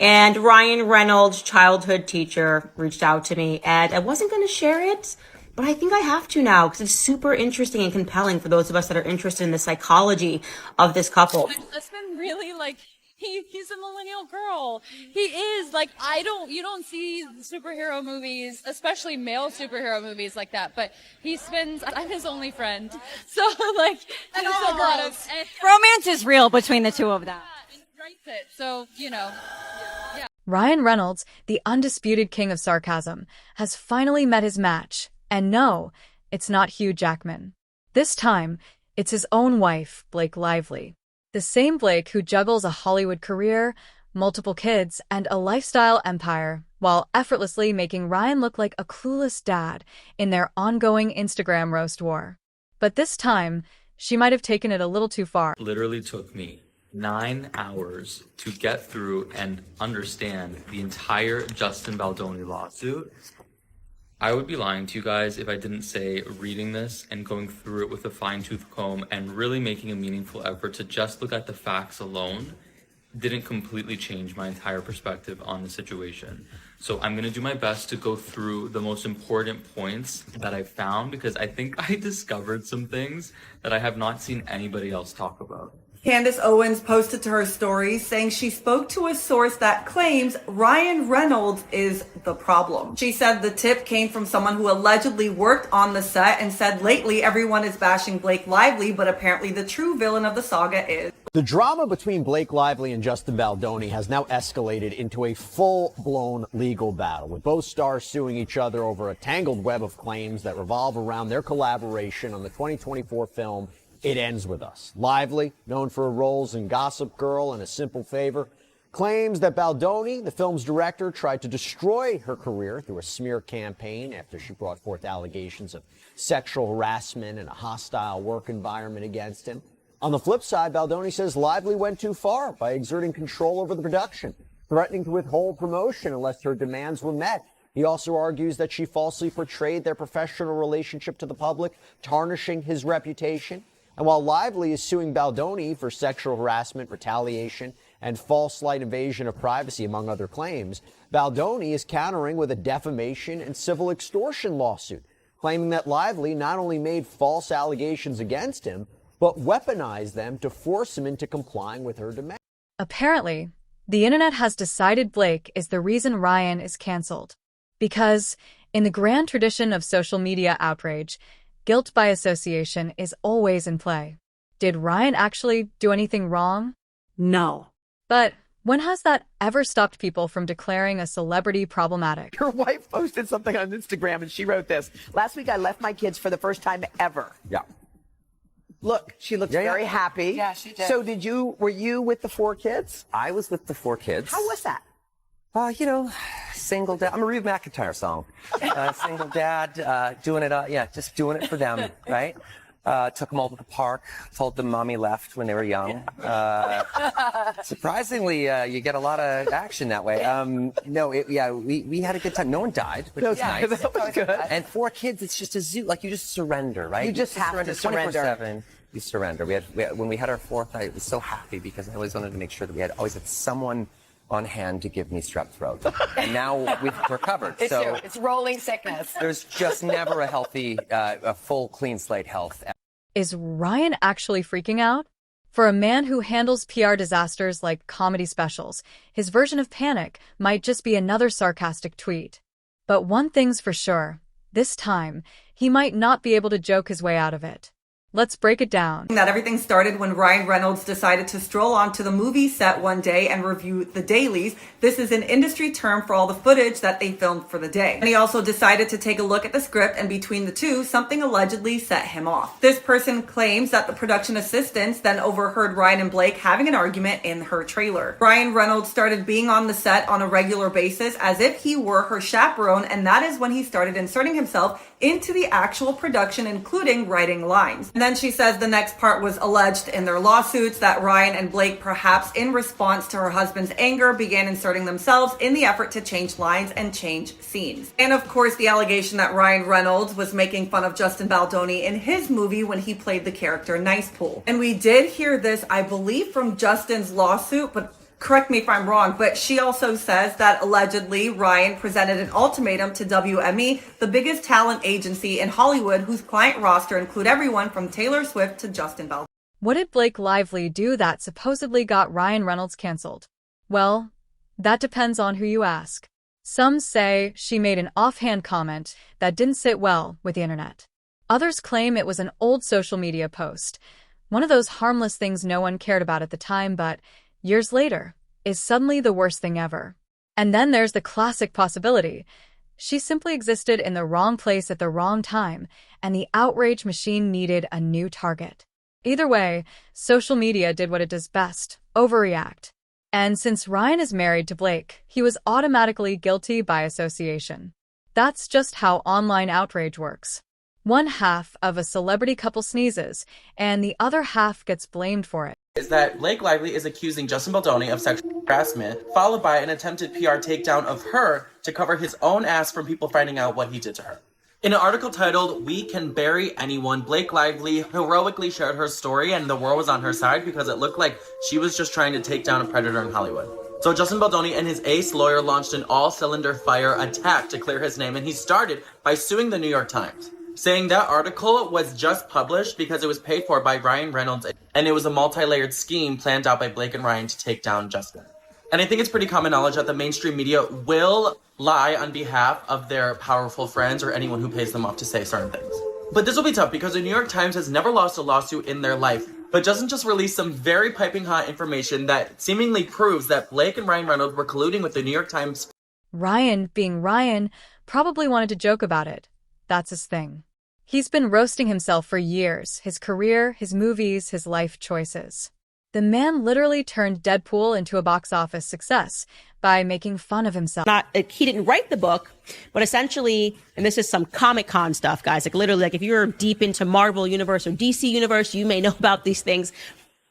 And Ryan Reynolds, childhood teacher, reached out to me, and I wasn't going to share it, but I think I have to now because it's super interesting and compelling for those of us that are interested in the psychology of this couple. It's been really like he's a millennial girl. He is like you don't see superhero movies, especially male superhero movies like that. But I'm his only friend, so like and there's all a the lot girls. of Romance is real between the two of them. So Ryan Reynolds, the undisputed king of sarcasm, has finally met his match. And no, it's not Hugh Jackman. This time, it's his own wife, Blake Lively. The same Blake who juggles a Hollywood career, multiple kids, and a lifestyle empire, while effortlessly making Ryan look like a clueless dad in their ongoing Instagram roast war. But this time, she might have taken it a little too far. Literally took me 9 hours to get through and understand the entire Justin Baldoni lawsuit. I would be lying to you guys if I didn't say reading this and going through it with a fine-tooth comb and really making a meaningful effort to just look at the facts alone didn't completely change my entire perspective on the situation. So I'm going to do my best to go through the most important points that I found because I think I discovered some things that I have not seen anybody else talk about. Candace Owens posted to her story saying she spoke to a source that claims Ryan Reynolds is the problem. She said the tip came from someone who allegedly worked on the set and said lately everyone is bashing Blake Lively, but apparently the true villain of the saga is. The drama between Blake Lively and Justin Baldoni has now escalated into a full-blown legal battle, with both stars suing each other over a tangled web of claims that revolve around their collaboration on the 2024 film It Ends With Us. Lively, known for her roles in Gossip Girl and A Simple Favor, claims that Baldoni, the film's director, tried to destroy her career through a smear campaign after she brought forth allegations of sexual harassment and a hostile work environment against him. On the flip side, Baldoni says Lively went too far by exerting control over the production, threatening to withhold promotion unless her demands were met. He also argues that she falsely portrayed their professional relationship to the public, tarnishing his reputation. And while Lively is suing Baldoni for sexual harassment, retaliation, and false slight invasion of privacy, among other claims, Baldoni is countering with a defamation and civil extortion lawsuit, claiming that Lively not only made false allegations against him, but weaponized them to force him into complying with her demands. Apparently, the internet has decided Blake is the reason Ryan is canceled. Because, in the grand tradition of social media outrage, guilt by association is always in play. Did Ryan actually do anything wrong? No. But when has that ever stopped people from declaring a celebrity problematic? Her wife posted something on Instagram and she wrote this. Last week I left my kids for the first time ever. Yeah. Look, she looked very happy. Yeah, she did. So were you with the 4 kids? I was with the 4 kids. How was that? Single dad. I'm a Reba McEntire song. Single dad, doing it, just doing it for them, right? Took them all to the park, told them mommy left when they were young. Surprisingly, you get a lot of action that way. We had a good time. No one died, which was nice. That was good. And 4 kids, it's just a zoo. Like, you just surrender, right? You just have to surrender. 24/7, you surrender. When we had our 4th, I was so happy because I always wanted to make sure that we always had someone on hand to give me strep throat. And now we've recovered. It's rolling sickness. There's just never a healthy, a full clean slate health. Is Ryan actually freaking out? For a man who handles PR disasters like comedy specials, his version of panic might just be another sarcastic tweet. But one thing's for sure, this time, he might not be able to joke his way out of it. Let's break it down. That everything started when Ryan Reynolds decided to stroll onto the movie set one day and review the dailies. This is an industry term for all the footage that they filmed for the day. And he also decided to take a look at the script, and between the two, something allegedly set him off. This person claims that the production assistants then overheard Ryan and Blake having an argument in her trailer. Ryan Reynolds started being on the set on a regular basis as if he were her chaperone, and that is when he started inserting himself into the actual production, including writing lines. And then she says the next part was alleged in their lawsuits that Ryan and Blake, perhaps in response to her husband's anger, began inserting themselves in the effort to change lines and change scenes. And of course, the allegation that Ryan Reynolds was making fun of Justin Baldoni in his movie when he played the character Nice Pool. And we did hear this, I believe, from Justin's lawsuit, but Correct me if I'm wrong, but she also says that allegedly Ryan presented an ultimatum to WME, the biggest talent agency in Hollywood, whose client roster include everyone from Taylor Swift to Justin Bieber. What did Blake Lively do that supposedly got Ryan Reynolds canceled? Well, that depends on who you ask. Some say she made an offhand comment that didn't sit well with the internet. Others claim it was an old social media post, one of those harmless things no one cared about at the time, but years later is suddenly the worst thing ever. And then there's the classic possibility. She simply existed in the wrong place at the wrong time, and the outrage machine needed a new target. Either way, social media did what it does best, overreact. And since Ryan is married to Blake, he was automatically guilty by association. That's just how online outrage works. One half of a celebrity couple sneezes, and the other half gets blamed for it. Is that Blake Lively is accusing Justin Baldoni of sexual harassment, followed by an attempted PR takedown of her to cover his own ass from people finding out what he did to her. In an article titled, "We Can Bury Anyone," Blake Lively heroically shared her story, and the world was on her side because it looked like she was just trying to take down a predator in Hollywood. So Justin Baldoni and his ace lawyer launched an all-cylinder fire attack to clear his name, and he started by suing the New York Times, saying that article was just published because it was paid for by Ryan Reynolds, and it was a multi-layered scheme planned out by Blake and Ryan to take down Justin. And I think it's pretty common knowledge that the mainstream media will lie on behalf of their powerful friends or anyone who pays them off to say certain things. But this will be tough because the New York Times has never lost a lawsuit in their life, but doesn't just release some very piping hot information that seemingly proves that Blake and Ryan Reynolds were colluding with the New York Times. Ryan, being Ryan, probably wanted to joke about it. That's his thing. He's been roasting himself for years, his career, his movies, his life choices. The man literally turned Deadpool into a box office success by making fun of himself. He didn't write the book, but essentially, and this is some Comic-Con stuff, guys, like literally, like if you're deep into Marvel Universe or DC Universe, you may know about these things.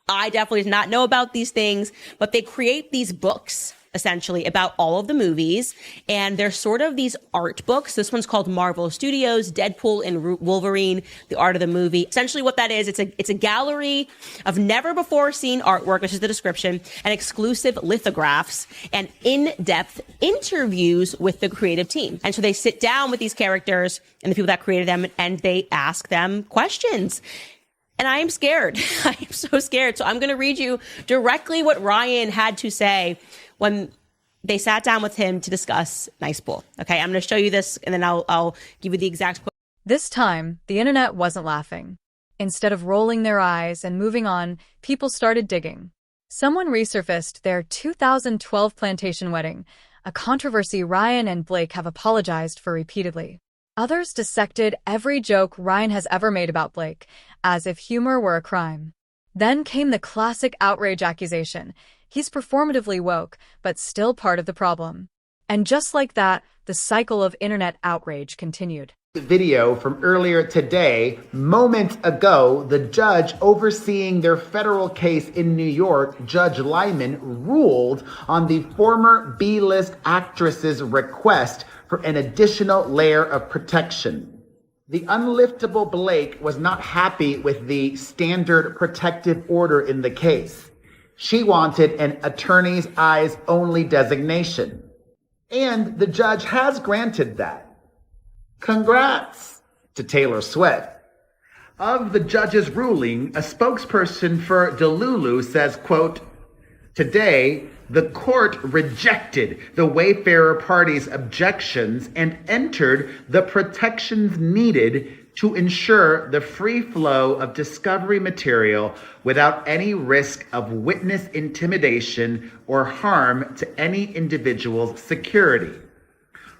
I definitely did not know about these things, but they create these books essentially about all of the movies, and they're sort of these art books. This one's called Marvel Studios, Deadpool and Wolverine, the art of the movie. Essentially what that is, it's a gallery of never before seen artwork, which is the description, and exclusive lithographs and in-depth interviews with the creative team. And so they sit down with these characters and the people that created them, and they ask them questions. And I am scared. I am so scared. So I'm going to read you directly what Ryan had to say when they sat down with him to discuss Nice Pool. Okay, I'm going to show you this, and then I'll give you the exact quote. This time, the internet wasn't laughing. Instead of rolling their eyes and moving on, people started digging. Someone resurfaced their 2012 plantation wedding, a controversy Ryan and Blake have apologized for repeatedly. Others dissected every joke Ryan has ever made about Blake, as if humor were a crime. Then came the classic outrage accusation. He's performatively woke, but still part of the problem. And just like that, the cycle of internet outrage continued. Video from earlier today, moments ago, the judge overseeing their federal case in New York, Judge Lyman, ruled on the former B-list actress's request for an additional layer of protection. The unliftable Blake was not happy with the standard protective order in the case. She wanted an attorney's eyes only designation. And the judge has granted that. Congrats to Taylor Swift. Of the judge's ruling, a spokesperson for Delulu says, quote, "Today, the court rejected the Wayfarer party's objections and entered the protections needed to ensure the free flow of discovery material without any risk of witness intimidation or harm to any individual's security.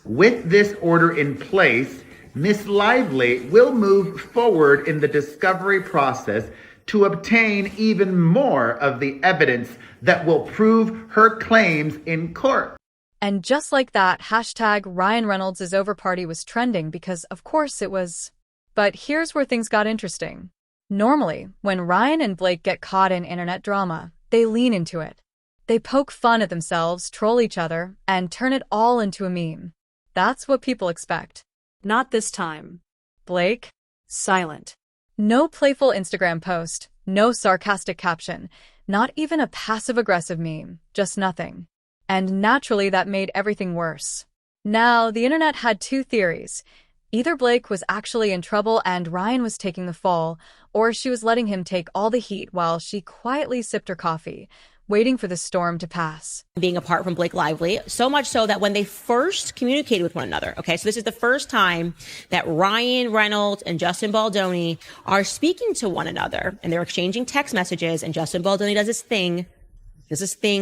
With this order in place, Ms. Lively will move forward in the discovery process to obtain even more of the evidence that will prove her claims in court." And just like that, hashtag Ryan Reynolds is over party was trending because, of course, it was. But here's where things got interesting. Normally, when Ryan and Blake get caught in internet drama, they lean into it. They poke fun at themselves, troll each other, and turn it all into a meme. That's what people expect. Not this time. Blake? Silent. No playful Instagram post, no sarcastic caption. Not even a passive-aggressive meme, just nothing. And naturally, that made everything worse. Now, the internet had two theories. Either Blake was actually in trouble and Ryan was taking the fall, or she was letting him take all the heat while she quietly sipped her coffee, waiting for the storm to pass. Being apart from Blake Lively, so much so that when they first communicated with one another, okay, so this is the first time that Ryan Reynolds and Justin Baldoni are speaking to one another, and they're exchanging text messages, and Justin Baldoni does this thing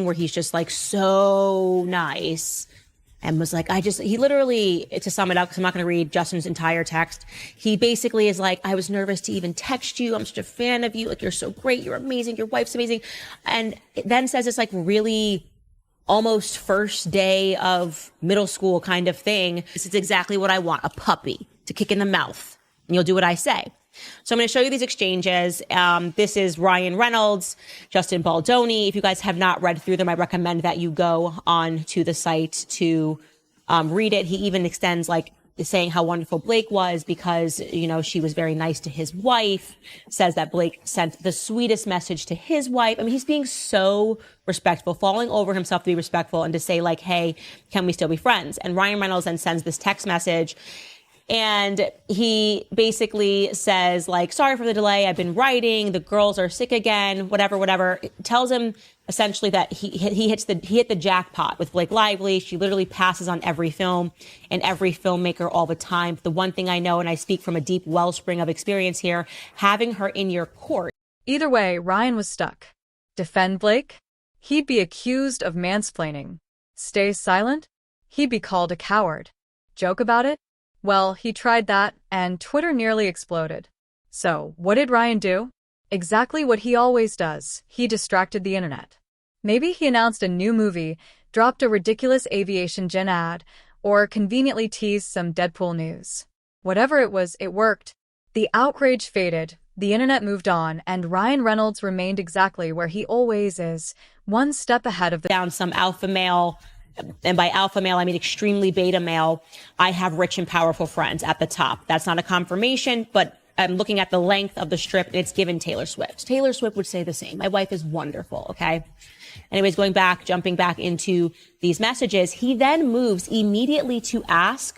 where he's just like so nice and was like, he literally, to sum it up, because I'm not going to read Justin's entire text, he basically is like, I was nervous to even text you. I'm such a fan of you. Like, you're so great. You're amazing. Your wife's amazing. And then says this like really almost first day of middle school kind of thing. This is exactly what I want, a puppy to kick in the mouth. And you'll do what I say. So I'm going to show you these exchanges. This is Ryan Reynolds, Justin Baldoni. If you guys have not read through them, I recommend that you go on to the site to read it. He even extends like saying how wonderful Blake was because, you know, she was very nice to his wife, says that Blake sent the sweetest message to his wife. I mean, he's being so respectful, falling over himself to be respectful and to say like, hey, can we still be friends? And Ryan Reynolds then sends this text message. And he basically says like, sorry for the delay. I've been writing. The girls are sick again, whatever. It tells him essentially that he hit the jackpot with Blake Lively. She literally passes on every film and every filmmaker all the time. The one thing I know, and I speak from a deep wellspring of experience here, having her in your court. Either way, Ryan was stuck. Defend Blake? He'd be accused of mansplaining. Stay silent? He'd be called a coward. Joke about it? Well, he tried that, and Twitter nearly exploded. So, what did Ryan do? Exactly what he always does. He distracted the internet. Maybe he announced a new movie, dropped a ridiculous aviation gin ad, or conveniently teased some Deadpool news. Whatever it was, it worked. The outrage faded, the internet moved on, and Ryan Reynolds remained exactly where he always is, one step ahead of the— Down some alpha male, and by alpha male, I mean extremely beta male, I have rich and powerful friends at the top. That's not a confirmation, but I'm looking at the length of the strip, and it's given Taylor Swift. Taylor Swift would say the same. My wife is wonderful, okay? Anyways, jumping back into these messages, he then moves immediately to ask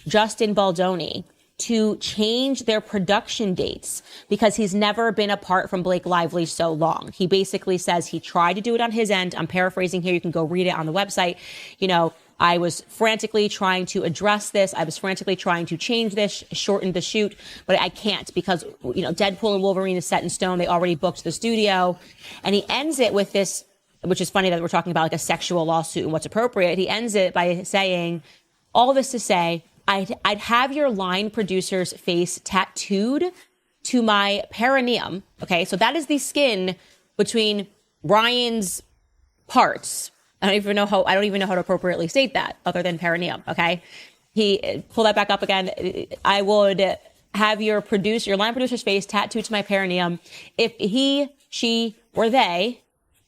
Justin Baldoni to change their production dates because he's never been apart from Blake Lively so long. He basically says he tried to do it on his end. I'm paraphrasing here. You can go read it on the website. You know, I was frantically trying to address this. I was frantically trying to change this, shorten the shoot, but I can't because, you know, Deadpool and Wolverine is set in stone. They already booked the studio. And he ends it with this, which is funny that we're talking about like a sexual lawsuit and what's appropriate. He ends it by saying, all this to say, I'd have your line producer's face tattooed to my perineum. Okay, so that is the skin between Ryan's parts. I don't even know how to appropriately state that other than perineum. Okay, he pull that back up again. I would have your line producer's face tattooed to my perineum if he, she, or they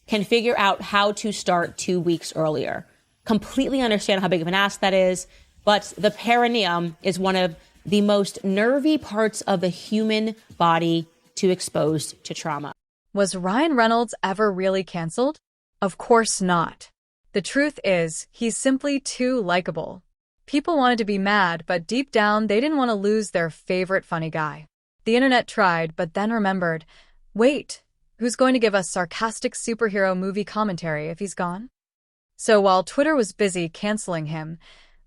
can figure out how to start 2 weeks earlier. Completely understand how big of an ask that is. But the perineum is one of the most nervy parts of the human body to expose to trauma. Was Ryan Reynolds ever really canceled? Of course not. The truth is, he's simply too likable. People wanted to be mad, but deep down, they didn't want to lose their favorite funny guy. The internet tried, but then remembered, wait, who's going to give us sarcastic superhero movie commentary if he's gone? So while Twitter was busy canceling him,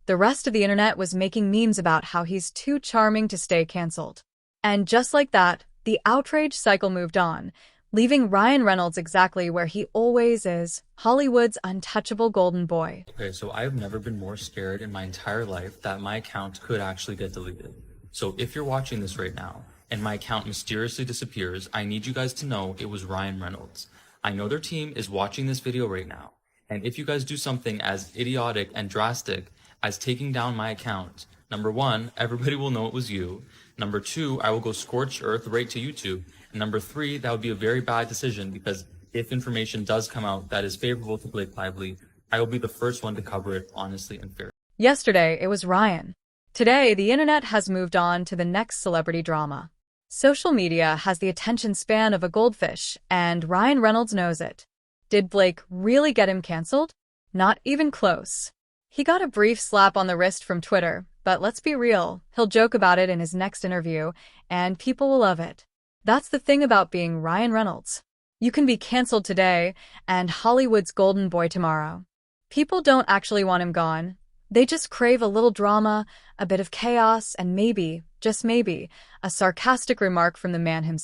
the rest of the internet was making memes about how he's too charming to stay canceled. And just like that, the outrage cycle moved on, leaving Ryan Reynolds exactly where he always is, Hollywood's untouchable golden boy. Okay, so I've never been more scared in my entire life that my account could actually get deleted. So if you're watching this right now and my account mysteriously disappears, I need you guys to know it was Ryan Reynolds. I know their team is watching this video right now. And if you guys do something as idiotic and drastic as taking down my account, number one, everybody will know it was you. Number two, I will go scorched earth right to YouTube. And number three, that would be a very bad decision because if information does come out that is favorable to Blake Lively, I will be the first one to cover it honestly and fairly. Yesterday, it was Ryan. Today, the internet has moved on to the next celebrity drama. Social media has the attention span of a goldfish, and Ryan Reynolds knows it. Did Blake really get him canceled? Not even close. He got a brief slap on the wrist from Twitter, but let's be real, he'll joke about it in his next interview, and people will love it. That's the thing about being Ryan Reynolds. You can be canceled today, and Hollywood's golden boy tomorrow. People don't actually want him gone. They just crave a little drama, a bit of chaos, and maybe, just maybe, a sarcastic remark from the man himself.